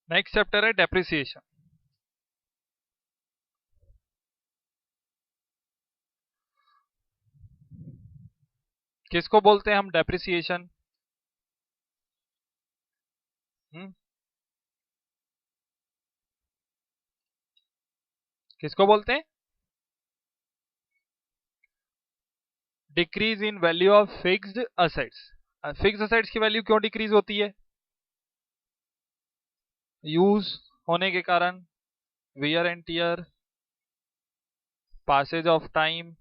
Next chapter है depreciation. किसको बोलते हैं हम डेप्रिसिएशन? किसको बोलते हैं? Decrease in value of fixed assets. Fixed assets की वैल्यू क्यों डिक्रीज होती है? यूज होने के कारण, wear and tear, passage of time,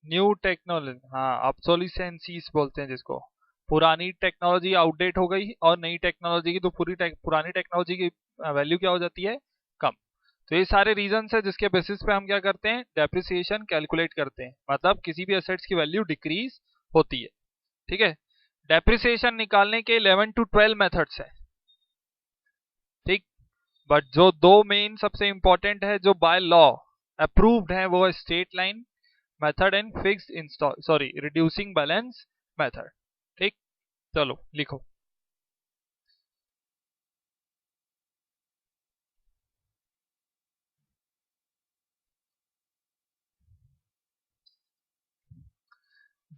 new technology, हाँ ऑब्सोलिसेंसीज बोलते हैं जिसको। पुरानी टेक्नोलॉजी आउटडेट हो गई और नई टेक्नोलॉजी की तो पुरानी टेक्नोलॉजी की वैल्यू क्या हो जाती है? कम। तो ये सारे रीजंस है जिसके बेसिस पे हम क्या करते हैं? डेप्रिसिएशन कैलकुलेट करते हैं, मतलब किसी भी एसेट्स की वैल्यू डिक्रीज होती है। ठीक है। डेप्रिसिएशन निकालने के 11 to 12 मेथड्स है। ठीक। बट जो दो मेन सबसे इंपॉर्टेंट है जो बाय लॉ अप्रूव्ड है वो है straight line method and fixed install sorry reducing balance method. ठीक। चलो लिखो।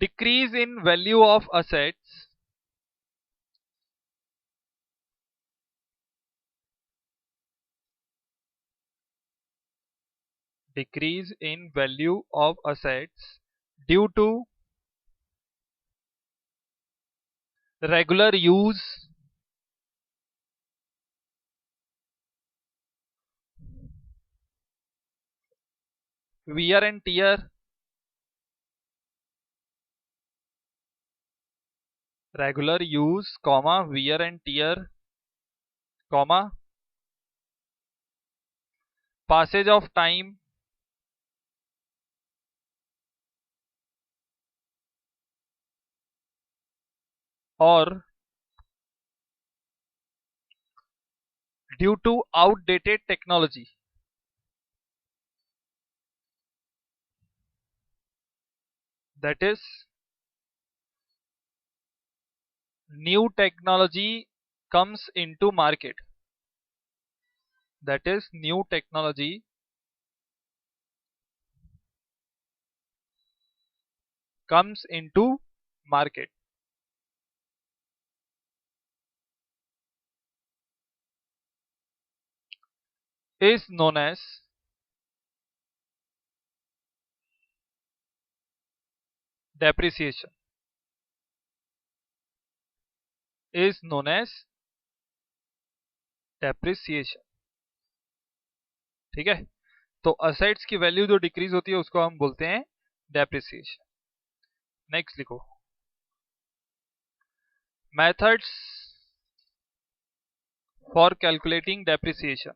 Decrease in value of assets decrease in value of assets due to regular use, wear and tear, regular use, comma, wear and tear, comma, passage of time, or due to outdated technology. That is, new technology comes into market. That is, new technology comes into market is known as depreciation. Is known as depreciation. ठीक है। तो assets की value जो decrease होती है उसको हम बोलते हैं डेप्रिसिएशन। नेक्स्ट लिखो। Methods for calculating depreciation.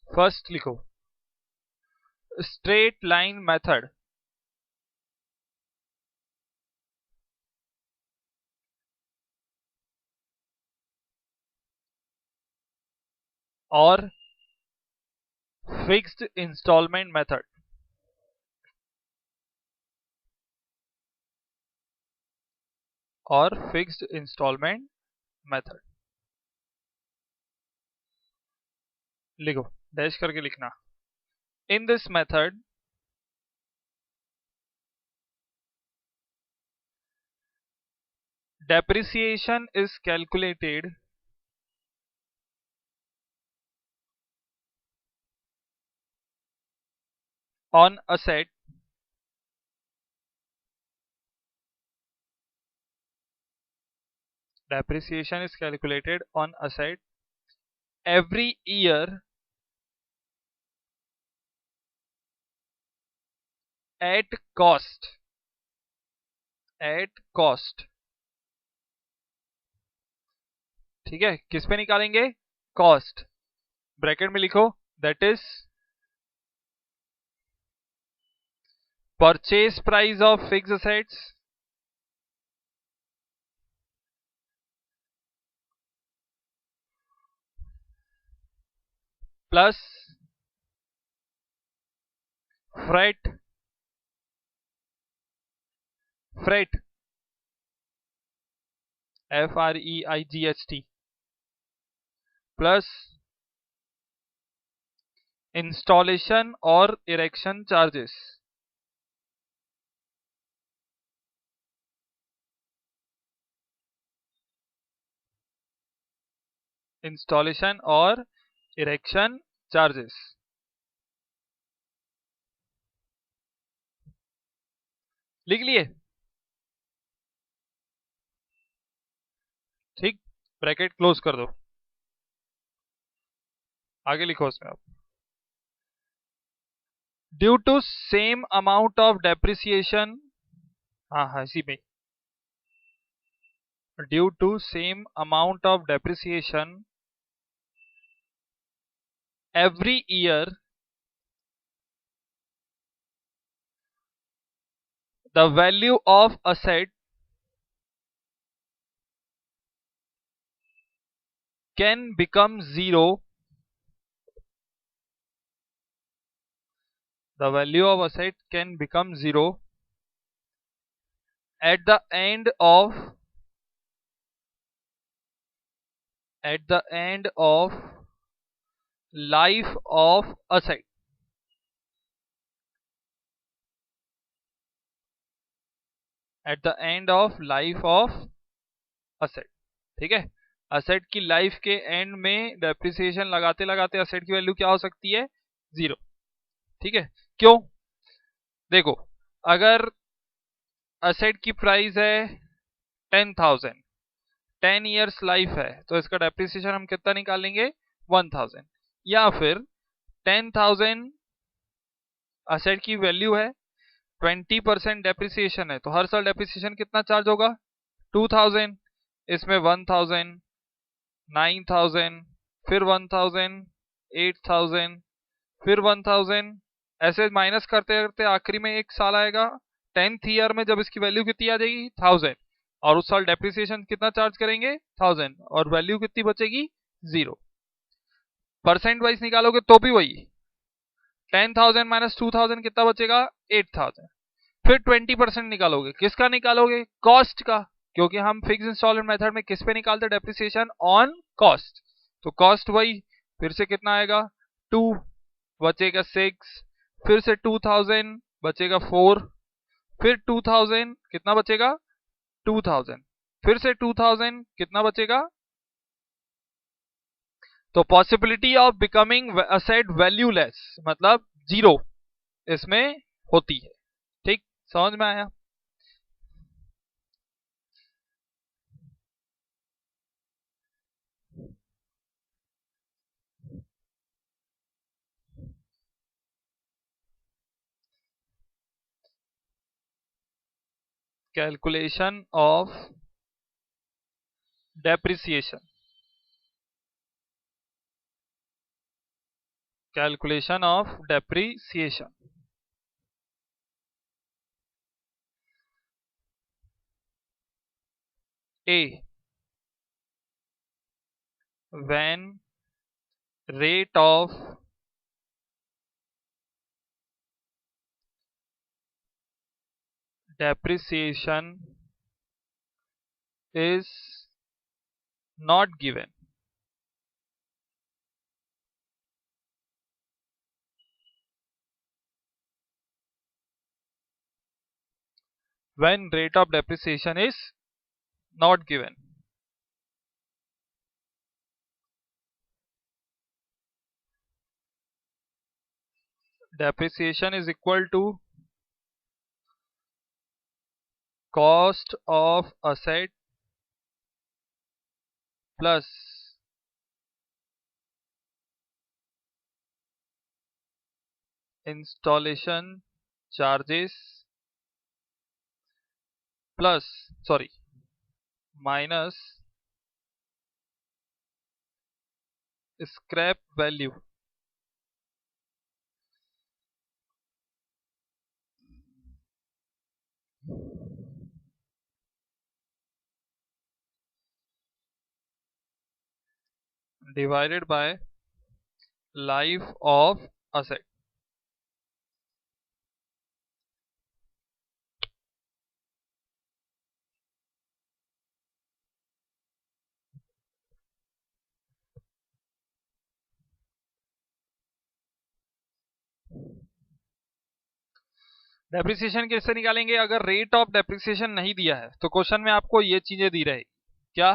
First लिखो स्ट्रेट लाइन मेथड। और फिक्स्ड इंस्टॉलमेंट मेथड। और फिक्स्ड इंस्टॉलमेंट मेथड लिखो, डैश करके लिखना। In this method depreciation is calculated on asset depreciation is calculated on asset every year at cost। at cost। ठीक है। किस पे निकालेंगे? कॉस्ट। ब्रैकेट में लिखो that is purchase price of fix assets plus freight freight FREIGHT plus installation और erection charges installation और erection charges लिख लिए? ठीक, ब्रैकेट क्लोज कर दो, आगे लिखो उसमें आप due to same amount of depreciation, हाँ इसी में, due to same amount of depreciation every year the value of asset can become zero, the value of asset can become zero at the end of life of asset, at the end of life of asset। ठीक है, asset की life के and में depreciation लगाते लगाते asset की value क्या हो सकती है? जीरो। ठीक है, क्यों? देखो, अगर असेट की प्राइस है 10,000, 10 ईयर्स लाइफ है, तो इसका डेप्रिसिएशन हम कितना निकालेंगे? 1,000। या फिर 10,000 असेट की वैल्यू है, 20% डेप्रिसिएशन है, तो हर साल डेप्रिसिएशन कितना चार्ज होगा? 2,000। इसमें 1,000, 9,000, फिर 1,000, 8,000, फिर 1,000, ऐसे माइनस करते करते आखिरी में एक साल आएगा 10th ईयर में, जब इसकी वैल्यू कितनी आ जाएगी? 1,000, और उस साल डेप्रिसिएशन कितना चार्ज करेंगे? 1,000, और वैल्यू कितनी बचेगी? जीरो। परसेंट वाइज निकालोगे तो भी वही, 10,000 माइनस 2,000 कितना बचेगा? 8,000। फिर 20% निकालोगे, किसका निकालोगे? कॉस्ट का, क्योंकि हम फिक्स इंस्टॉलमेंट मेथड में किस पे निकालते हैं डेप्रिसिएशन? On cost. तो कॉस्ट वही, फिर से कितना आएगा? 2 बचेगा 6, फिर से 2,000 बचेगा 4, फिर 2,000 कितना बचेगा? 2,000, फिर से 2,000 कितना बचेगा? तो possibility of becoming asset valueless मतलब जीरो इसमें होती है। ठीक, समझ में आया? Calculation of depreciation, calculation of depreciation. A, when rate of depreciation is not given, when rate of depreciation is not given, depreciation is equal to cost of asset plus installation charges plus minus scrap value divided by life of asset. Depreciation कैसे निकालेंगे? अगर rate of depreciation नहीं दिया है तो question में आपको ये चीजें दी रहेगी। क्या?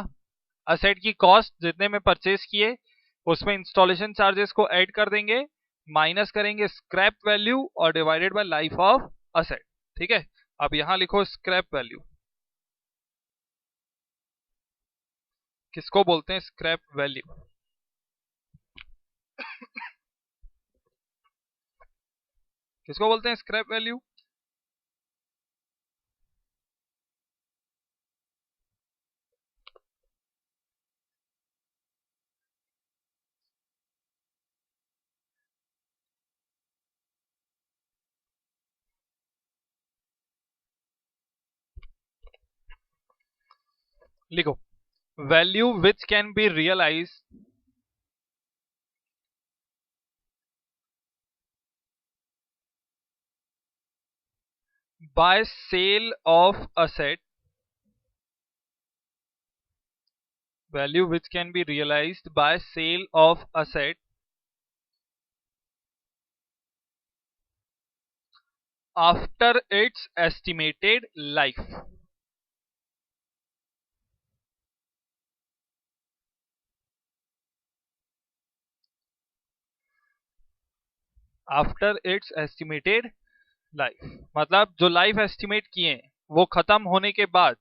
असेट की कॉस्ट जितने में परचेज किए उसमें इंस्टॉलेशन चार्जेस को ऐड कर देंगे, माइनस करेंगे स्क्रैप वैल्यू और divided by life of asset. ठीक है, अब यहां लिखो स्क्रैप वैल्यू। किसको बोलते हैं स्क्रैप वैल्यू? किसको बोलते हैं स्क्रैप वैल्यू? लिखो, value which can be realise by sale of asset, value which can be realized by sale of asset after its estimated life। After it's estimated life मतलब जो life estimate किए वो खत्म होने के बाद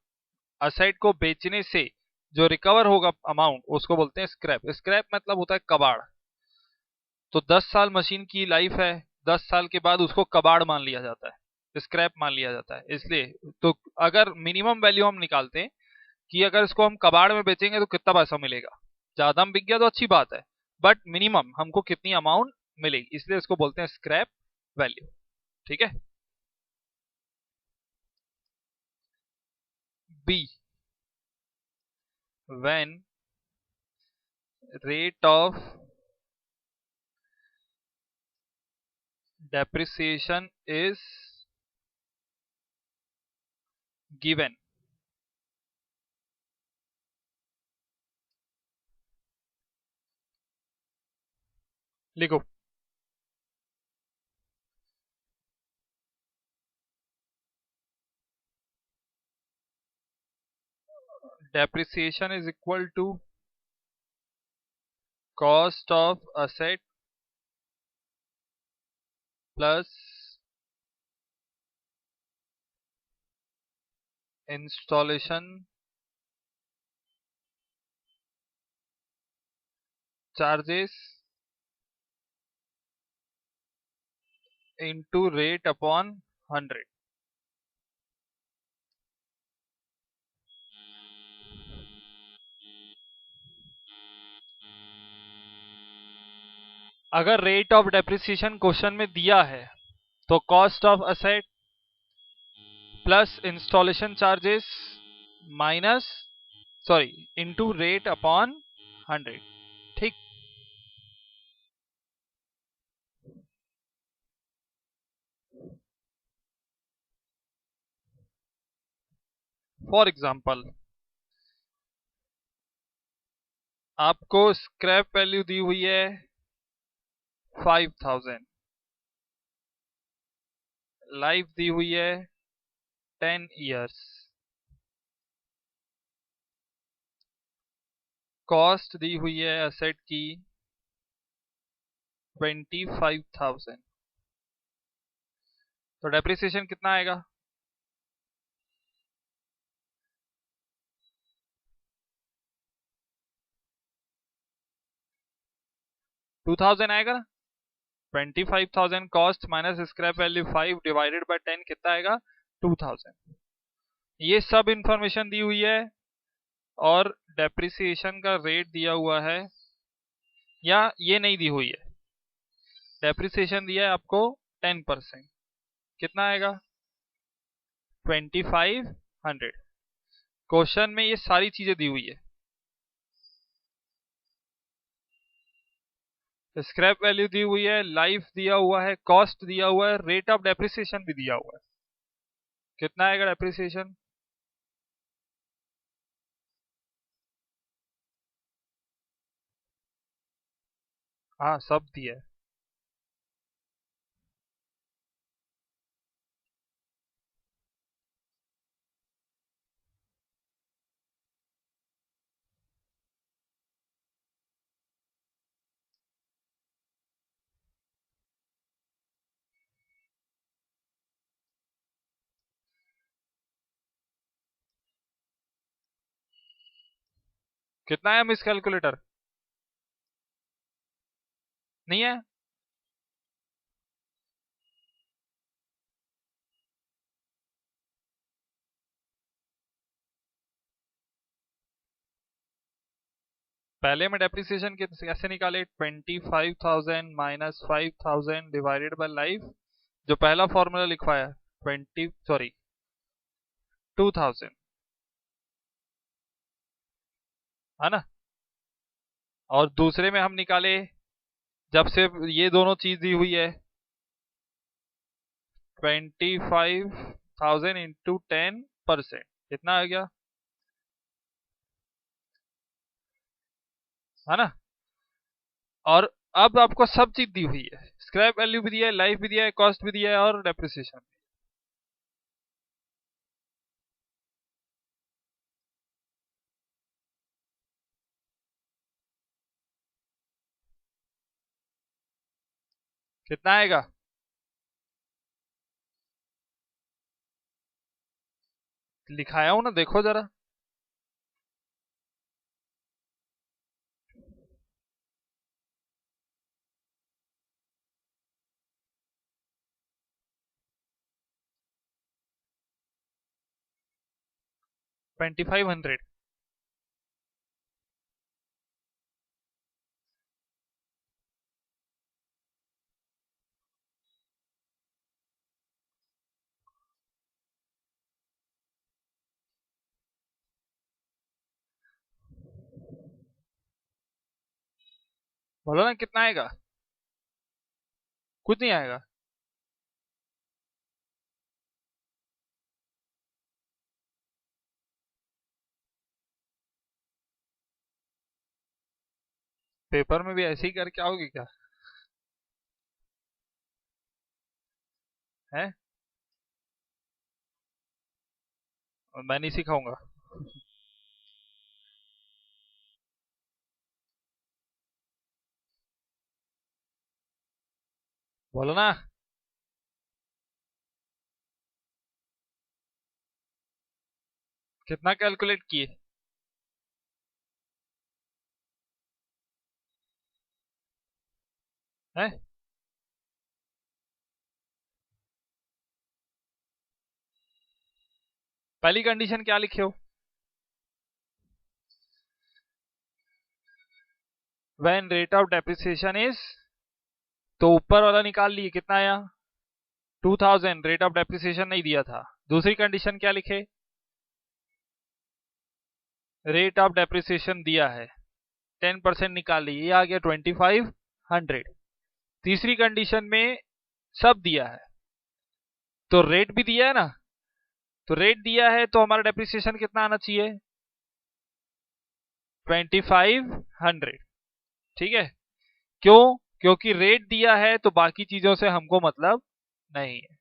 असेट को बेचने से जो रिकवर होगा अमाउंट उसको बोलते हैं स्क्रैप। स्क्रैप मतलब होता है कबाड़। तो 10 साल मशीन की लाइफ है, 10 साल के बाद उसको कबाड़ मान लिया जाता है, स्क्रैप मान लिया जाता है। इसलिए तो अगर मिनिमम वैल्यू हम निकालते हैं कि अगर इसको हम कबाड़ में बेचेंगे तो कितना पैसा मिलेगा, ज्यादा हम बिक गया तो अच्छी बात है, बट मिनिमम हमको कितनी अमाउंट मिलेगी, इसलिए इसको बोलते हैं स्क्रैप वैल्यू। ठीक है। B, when rate of depreciation is given, लिखो depreciation is equal to cost of asset plus installation charges into rate upon 100। अगर रेट ऑफ डेप्रिसिएशन क्वेश्चन में दिया है तो cost of asset plus installation charges minus sorry into rate upon 100। ठीक। For example आपको scrap value दी हुई है 5000, life दी हुई है 10 इयर्स, कॉस्ट दी हुई है एसेट की 25,000, तो डेप्रिसिएशन कितना आएगा? टू 2000 आएगा। 25,000 cost minus scrap value 5 divided by 10 कितना आएगा? 2000। ये सब इंफॉर्मेशन दी हुई है और डेप्रिसिएशन का रेट दिया हुआ है, या ये नहीं दी हुई है। डेप्रिसिएशन दिया है आपको 10%, कितना आएगा? 2500। क्वेश्चन में ये सारी चीजें दी हुई है। स्क्रैप वैल्यू दी हुई है, लाइफ दिया हुआ है, कॉस्ट दिया हुआ है, रेट ऑफ डेप्रिसिएशन भी दिया हुआ है। कितना आएगा डेप्रिसिएशन? हाँ सब दिया है। कितना है मिस कैलकुलेटर? नहीं है? पहले में डेप्रिसिएशन कैसे निकाले? 25,000 माइनस 5,000 डिवाइडेड बाय लाइफ। जो पहला फॉर्मूला लिखवाया 2,000, है ना। और दूसरे में हम निकाले, जब से ये दोनों चीज दी हुई है, 25,000 इंटू 10%, कितना आ गया, है ना। और अब आपको सब चीज दी हुई है, स्क्रैप वैल्यू भी दिया है, लाइफ भी दिया है, कॉस्ट भी दिया है और डेप्रिसिएशन। कितना आएगा? लिखाया हूं ना, देखो जरा। 2,500। बोलो ना कितना आएगा? कुछ नहीं आएगा। पेपर में भी ऐसे ही करके आओगे क्या? है? मैं नहीं सिखाऊंगा। बोलो ना। कितना कैलकुलेट किए? है? पहली कंडीशन क्या लिखे हो? When rate of depreciation is, तो ऊपर वाला निकाल लिए, कितना आया? 2,000। रेट ऑफ डेप्रिसिएशन नहीं दिया था। दूसरी कंडीशन क्या लिखे? रेट ऑफ डेप्रिसिएशन दिया है, 10% निकाल लिए, ये आ गया 2,500। तीसरी कंडीशन में सब दिया है, तो रेट भी दिया है ना, तो रेट दिया है तो हमारा डेप्रिसिएशन कितना आना चाहिए? 2,500। ठीक है। क्यों? क्योंकि रेट दिया है तो बाकी चीजों से हमको मतलब नहीं है।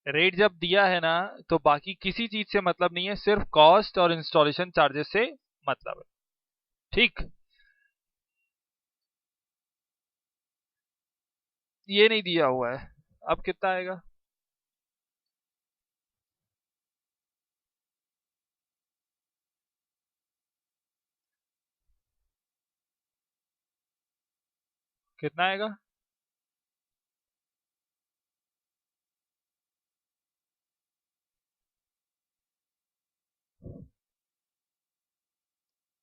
रेट जब दिया है ना, तो बाकी किसी चीज से मतलब नहीं है, सिर्फ कॉस्ट और इंस्टॉलेशन चार्जेस से मतलब है। ठीक। ये नहीं दिया हुआ है। अब कितना आएगा? कितना आएगा?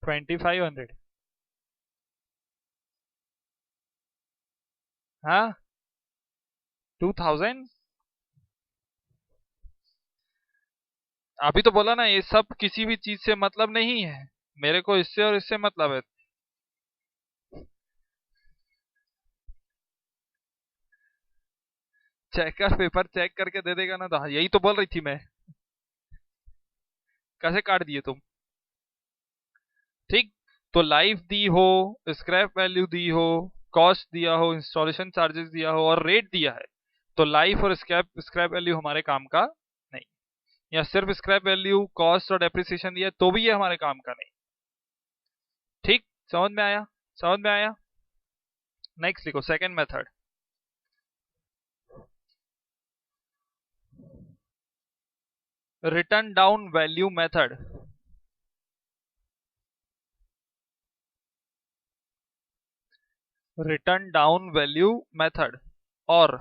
2,500। हाँ। 2,000। अभी तो बोला ना, ये सब किसी भी चीज से मतलब नहीं है, मेरे को इससे और इससे मतलब है। चेकर पेपर चेक करके दे देगा ना, तो हाँ, यही तो बोल रही थी मैं। कैसे काट दिए तुम? ठीक, तो लाइफ दी हो, स्क्रैप वैल्यू दी हो, कॉस्ट दिया हो, इंस्टॉलेशन चार्जेस दिया हो और रेट दिया है, तो लाइफ और स्क्रैप स्क्रैप वैल्यू हमारे काम का नहीं। या सिर्फ स्क्रैप वैल्यू, कॉस्ट और डेप्रिसिएशन दिया तो भी ये हमारे काम का नहीं। ठीक, समझ में आया? समझ में आया? नेक्स्ट लिखो, second method, return down value method. Return down value method और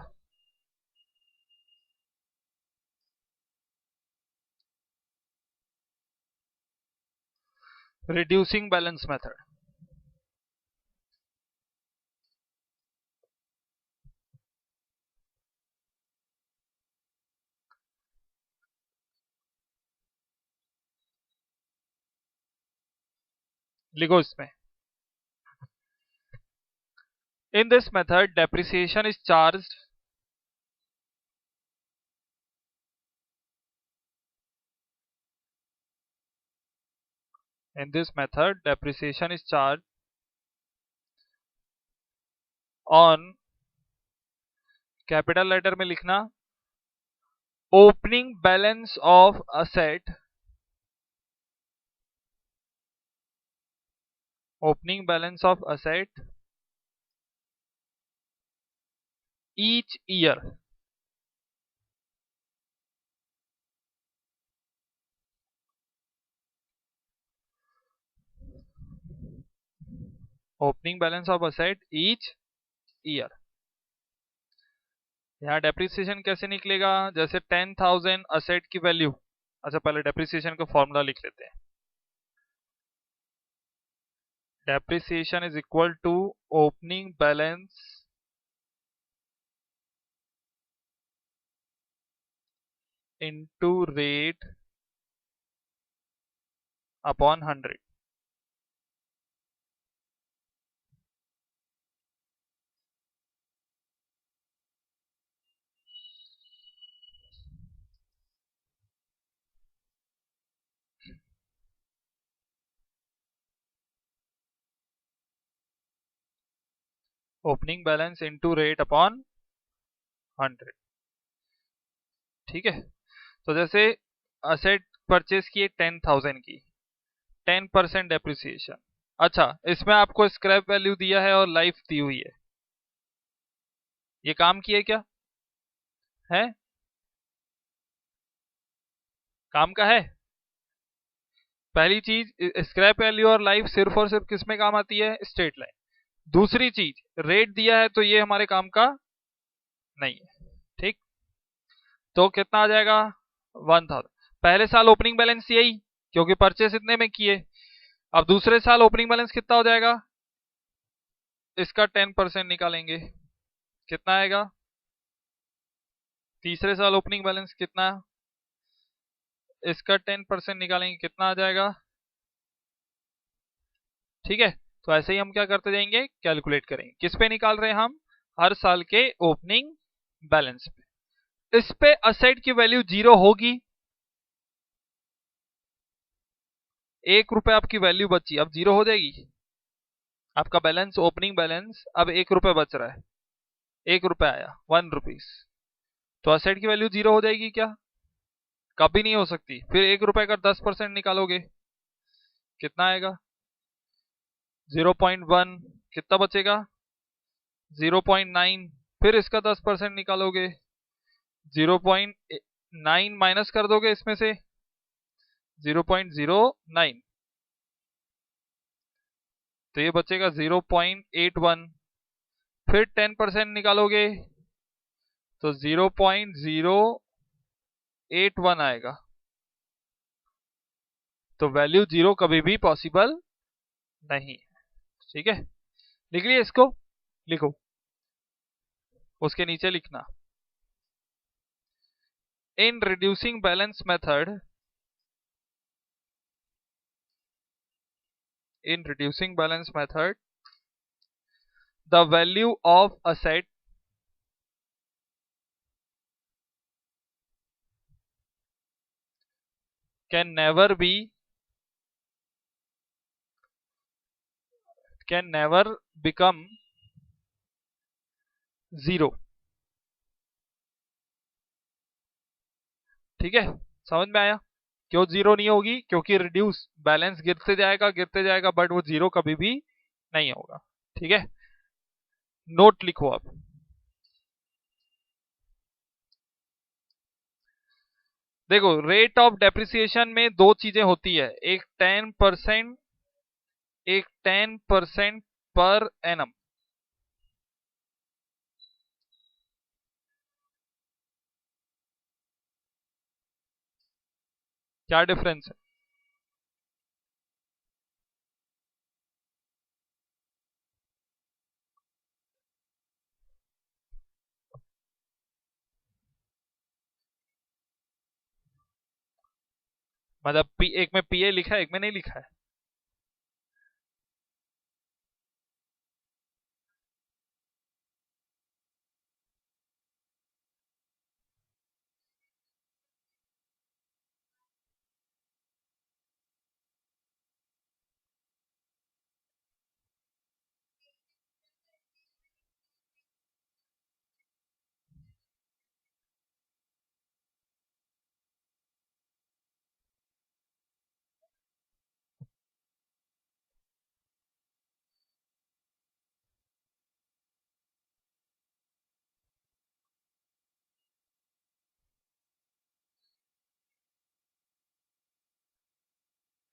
रिड्यूसिंग बैलेंस मेथड। लिखो इसमें, in this method depreciation is charged in this method depreciation is charged on, capital letter में लिखना, opening balance of asset, opening balance of asset each year. Opening balance of asset each year. यहाँ depreciation कैसे निकलेगा? जैसे 10,000 asset की value, अच्छा पहले depreciation का फॉर्मूला लिख लेते हैं। Depreciation is equal to opening balance into rate upon 100। Opening balance into rate upon 100। ठीक है, तो जैसे असेट परचेज किए 10,000 की, 10% डेप्रिसिएशन। अच्छा, इसमें आपको स्क्रैप वैल्यू दिया है और लाइफ दी हुई है, ये काम किए क्या है? काम का है। पहली चीज, स्क्रैप वैल्यू और लाइफ सिर्फ और सिर्फ किस में काम आती है? Straight line. दूसरी चीज, रेट दिया है तो ये हमारे काम का नहीं है। ठीक, तो कितना आ जाएगा? 1,000। पहले साल ओपनिंग बैलेंस यही, क्योंकि परचेस इतने में किए। अब दूसरे साल ओपनिंग बैलेंस कितना हो जाएगा? इसका 10% निकालेंगे, कितना आएगा? तीसरे साल ओपनिंग बैलेंस कितना? इसका 10% निकालेंगे, कितना आ जाएगा? ठीक है, तो ऐसे ही हम क्या करते जाएंगे, कैलकुलेट करेंगे। किस पे निकाल रहे हैं हम? हर साल के ओपनिंग बैलेंस पे। इस पे असेट की वैल्यू 0 होगी, 1 रुपए आपकी वैल्यू बची, अब 0 हो जाएगी। आपका बैलेंस, ओपनिंग बैलेंस अब 1 रुपए बच रहा है, 1 रुपए आया, 1 रुपीज। तो असेट की वैल्यू 0 हो जाएगी क्या? कभी नहीं हो सकती। फिर 1 रुपए का 10% निकालोगे, कितना आएगा? 0.1। कितना बचेगा? 0.9। फिर इसका 10% निकालोगे, 0.9 माइनस कर दोगे इसमें से, 0.09। तो ये बचेगा 0.81। फिर 10% निकालोगे तो 0.081 आएगा। तो वैल्यू 0 कभी भी पॉसिबल नहीं। ठीक है, लिख लिया इसको? लिखो, उसके नीचे लिखना, in reducing balance method, in reducing balance method the value of asset can never be can never become zero. ठीक है, समझ में आया? क्यों जीरो नहीं होगी? क्योंकि रिड्यूस बैलेंस गिरते जाएगा बट वो जीरो कभी भी नहीं होगा। ठीक है, नोट लिखो आप। देखो, रेट ऑफ डेप्रिसिएशन में दो चीजें होती है, एक 10%, एक 10% पर एनम। क्या डिफरेंस है? मतलब एक में पीए लिखा है, एक में नहीं लिखा है।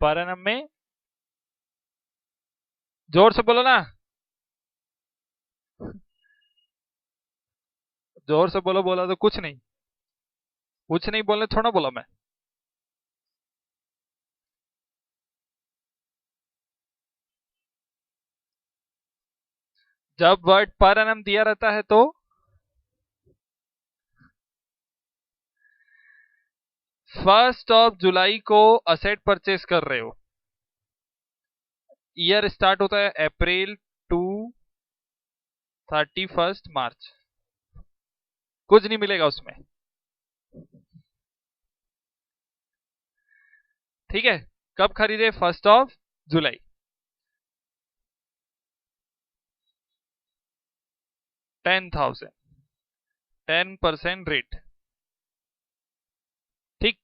पर एनम में जोर से बोलो ना, जोर से बोलो। बोला तो कुछ नहीं, कुछ नहीं बोलने थोड़ा बोला मैं। जब वर्ड पर एनम दिया रहता है तो 1 जुलाई को असेट परचेस कर रहे हो, ईयर स्टार्ट होता है अप्रैल टू 31 मार्च, कुछ नहीं मिलेगा उसमें। ठीक है, कब खरीदे? 1 जुलाई। 10,000, 10% रेट। ठीक,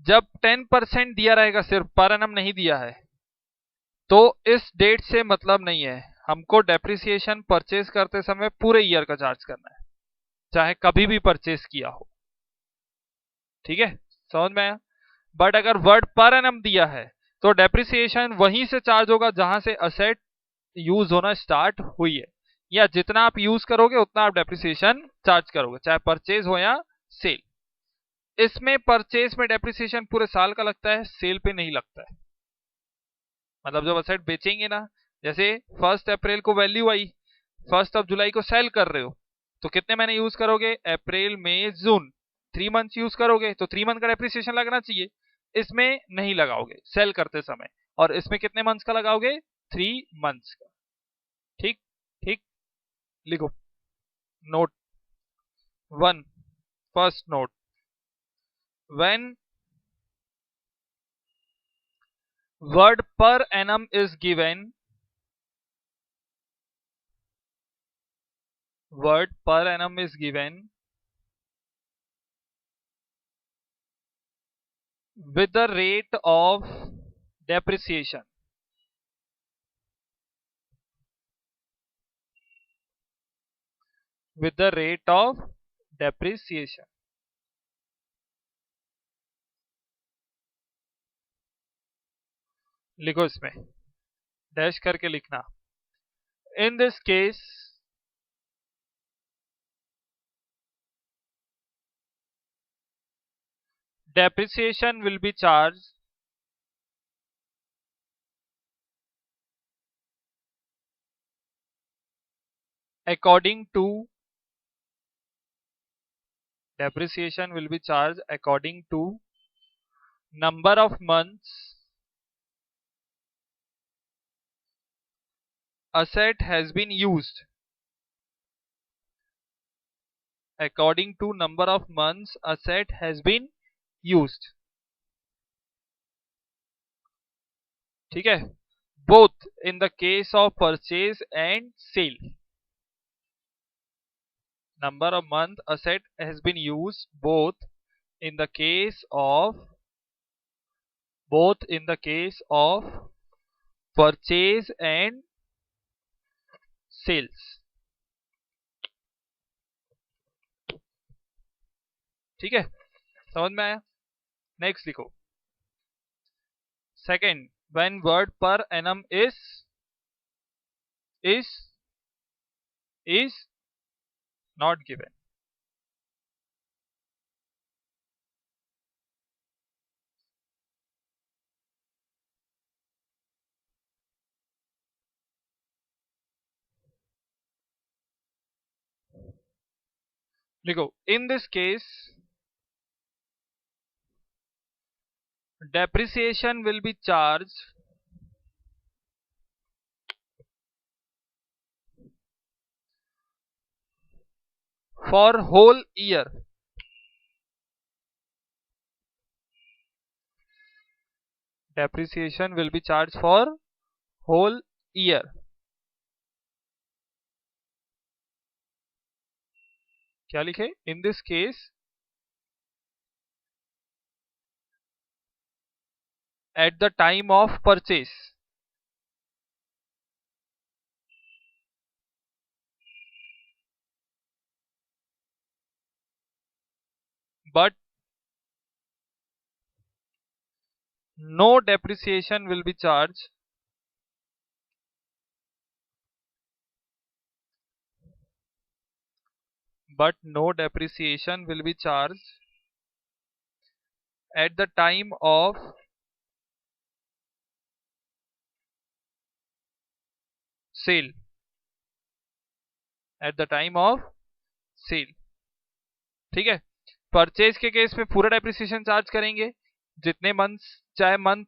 जब 10% दिया रहेगा, सिर्फ पर एनम नहीं दिया है, तो इस डेट से मतलब नहीं है। हमको डेप्रिसिएशन परचेज करते समय पूरे ईयर का चार्ज करना है, चाहे कभी भी परचेज किया हो। ठीक है, समझ में आया? बट अगर वर्ड पर एनम दिया है तो डेप्रिसिएशन वहीं से चार्ज होगा जहां से असेट यूज होना स्टार्ट हुई है, या जितना आप यूज करोगे उतना आप डेप्रिसिएशन चार्ज करोगे, चाहे परचेज हो या सेल। इसमें परचेज में डेप्रिसिएशन पूरे साल का लगता है, सेल पे नहीं लगता है। मतलब जब असेट बेचेंगे ना, जैसे 1 अप्रैल को वैल्यू आई, 1 जुलाई को सेल कर रहे हो, तो कितने महीने यूज करोगे? अप्रैल मई जून, 3 मंथ यूज करोगे तो 3 मंथ का डेप्रिसिएशन लगना चाहिए। इसमें नहीं लगाओगे सेल करते समय, और इसमें कितने मंथ्स का लगाओगे? 3 मंथ्स का। ठीक, ठीक, लिखो। Note 1, first note, when word per annum is given, word per annum is given with the rate of depreciation, with the rate of depreciation। लिखो, इसमें डैश करके लिखना। in this case depreciation will be charged according to, depreciation will be charged according to number of months asset has been used, according to number of months asset has been used. ठीक है, both in the case of purchase and sale. Number of month a set has been used both in the case of purchase and sales. ठीक है, समझ में आया? Next लिखो, second, when word per annum is not given. लिखो, in this case depreciation will be charged for whole year. Depreciation will be charged for whole year. क्या लिखे? In this case at the time of purchase, but no depreciation will be charged at the time of sale. At the time of sale. ठीक है, purchase के case में पूरा depreciation charge करेंगे, जितने months, चाहे मंथ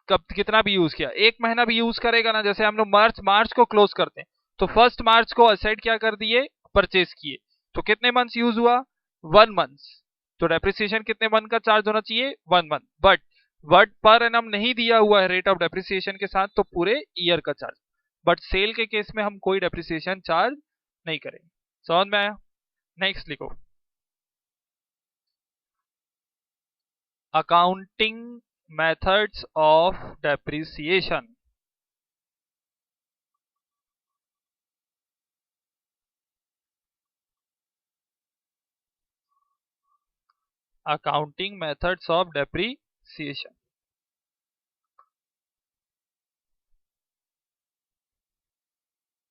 कब कितना भी यूज किया, एक महीना भी यूज करेगा ना, जैसे हम लोग मार्च को क्लोज करते हैं, तो फर्स्ट मार्च को असेट क्या कर दिए, परचेज किए, तो कितने मंथ्स यूज हुआ, 1 मंथ, तो डेप्रिसिएशन कितने मंथ का चार्ज होना चाहिए, 1 month, but word per annum नहीं दिया हुआ है रेट ऑफ डेप्रिसिएशन के साथ, तो पूरे ईयर का चार्ज, बट सेल के केस में हम कोई डेप्रिसिएशन चार्ज नहीं करेंगे। समझ में आया? नेक्स्ट लिखो, accounting methods of depreciation. Accounting methods of depreciation.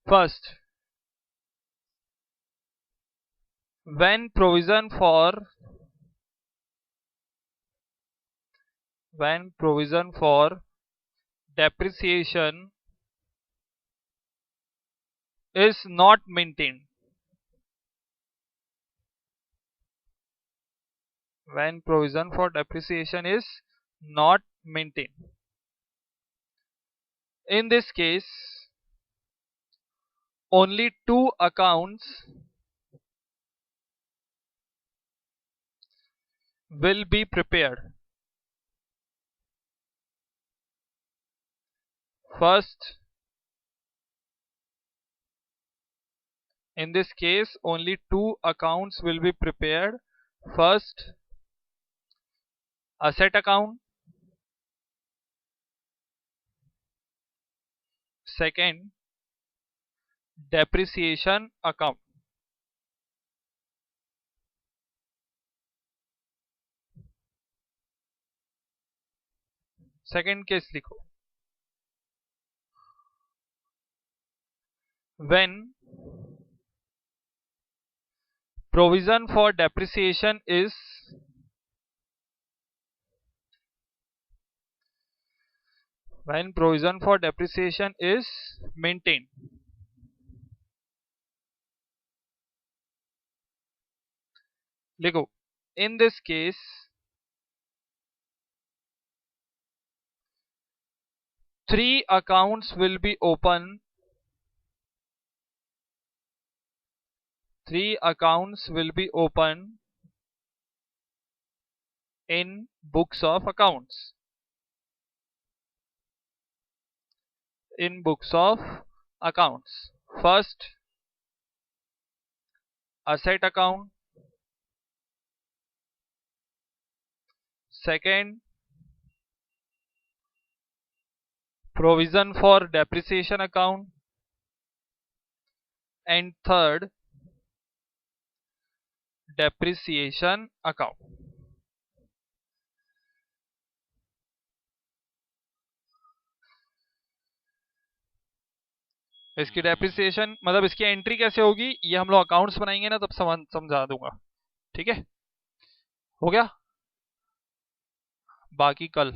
First, when provision for depreciation is not maintained, when provision for depreciation is not maintained, in this case only two accounts will be prepared. First, in this case only two accounts will be prepared. First, asset account. Second, depreciation account. Second case लिखो, when provision for depreciation is maintained. लिखो, in this case three accounts will be open. Three accounts will be open in books of accounts. In books of accounts. First, asset account. Second, provision for depreciation account. And third, depreciation account. इसकी depreciation मतलब इसकी entry कैसे होगी, ये हम लोग accounts बनाएंगे ना तब समझा दूंगा। ठीक है, हो गया, बाकी कल।